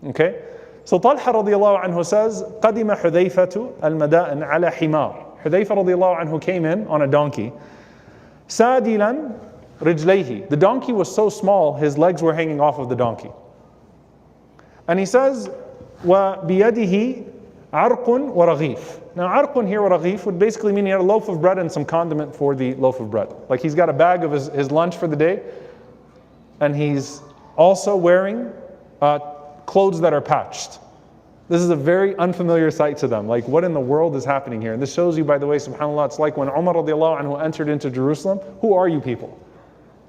Okay? So Talha radiallahu anhu says, قَدِمَ حُذَيْفَةُ الْمَدَائِنَ عَلَى حِمَارٍ. Hudaifa radiallahu anhu came in on a donkey. سَادِلًا رِجْلَيْهِ. The donkey was so small, his legs were hanging off of the donkey. And he says, وَبِيَدِهِ عَرْقٌ وَرَغِيفٌ. Now, عَرْقٌ here, وَرَغِيفٌ, would basically mean he had a loaf of bread and some condiment for the loaf of bread. Like he's got a bag of his lunch for the day, and he's also wearing clothes that are patched. This is a very unfamiliar sight to them. Like, what in the world is happening here? And this shows you, by the way, subhanAllah, it's like when Umar radiallahu anhu entered into Jerusalem. Who are you people?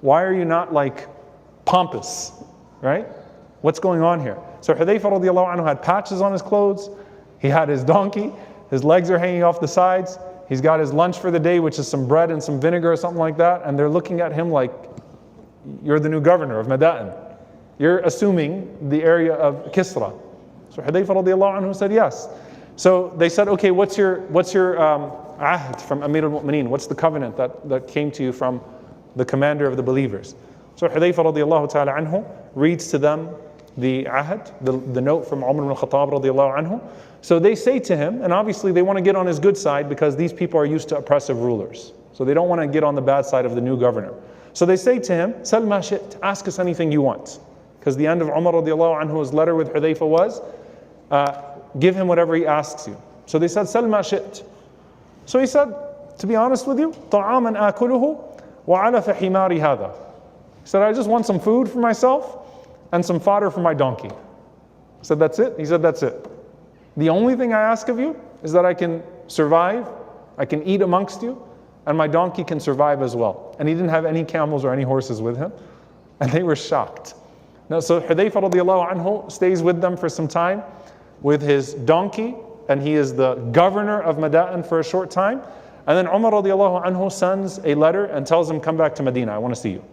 Why are you not like pompous, right? What's going on here? So Hudaifa radiallahu anhu had patches on his clothes. He had his donkey. His legs are hanging off the sides. He's got his lunch for the day, which is some bread and some vinegar or something like that. And they're looking at him like, you're the new governor of Madáin. You're assuming the area of Kisra. So Hudaifa radiallahu anhu said yes. So they said, okay, what's your ahd from Amir al-Mu'mineen? What's the covenant that came to you from the commander of the believers? So Hudaifa radiallahu ta'ala anhu reads to them the ahd, the note from Umar ibn al-Khattab radiallahu anhu. So they say to him, and obviously they want to get on his good side because these people are used to oppressive rulers. So they don't want to get on the bad side of the new governor. So they say to him, Sal ma shi't, ask us anything you want. Because the end of Umar radiallahu anhu's letter with Hudaifa was, give him whatever he asks you. So they said, Sal ma shi't. So he said, to be honest with you, طَعَامًا آكُلُهُ وَعَلَفَ حِمَارِ هَذَا. He said, I just want some food for myself and some fodder for my donkey. I said, that's it? He said, that's it. The only thing I ask of you is that I can survive, I can eat amongst you, and my donkey can survive as well. And he didn't have any camels or any horses with him. And they were shocked. Now, so Hudaifa radiallahu anhu stays with them for some time with his donkey, and he is the governor of Madáin for a short time. And then Umar radiallahu anhu sends a letter and tells him, come back to Medina, I want to see you.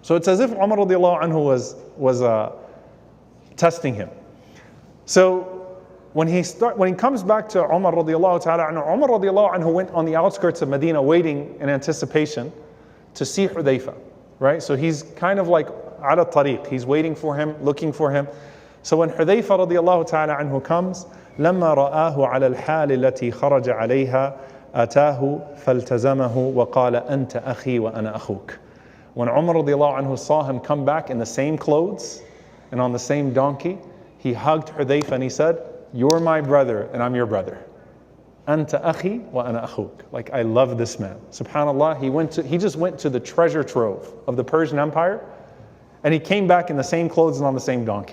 So it's as if Umar radiallahu anhu was testing him. So when he comes back to Umar radiallahu ta'ala anhu, Umar radiallahu anhu went on the outskirts of Medina waiting in anticipation to see Hudaifa, right? So he's kind of like ala tariq, he's waiting for him, looking for him. So when Hudaifa radiallahu ta'ala anhu comes, لما رآه على الحال التي خرج عليها أتاه فالتزمه وقال أنت أخي وأنا أخوك. When Umar radiallahu anhu saw him come back in the same clothes and on the same donkey, he hugged Hudaifa and he said, you're my brother and I'm your brother. Anta akhi wa ana akhuk. Like, I love this man. SubhanAllah, he just went to the treasure trove of the Persian Empire, and he came back in the same clothes and on the same donkey.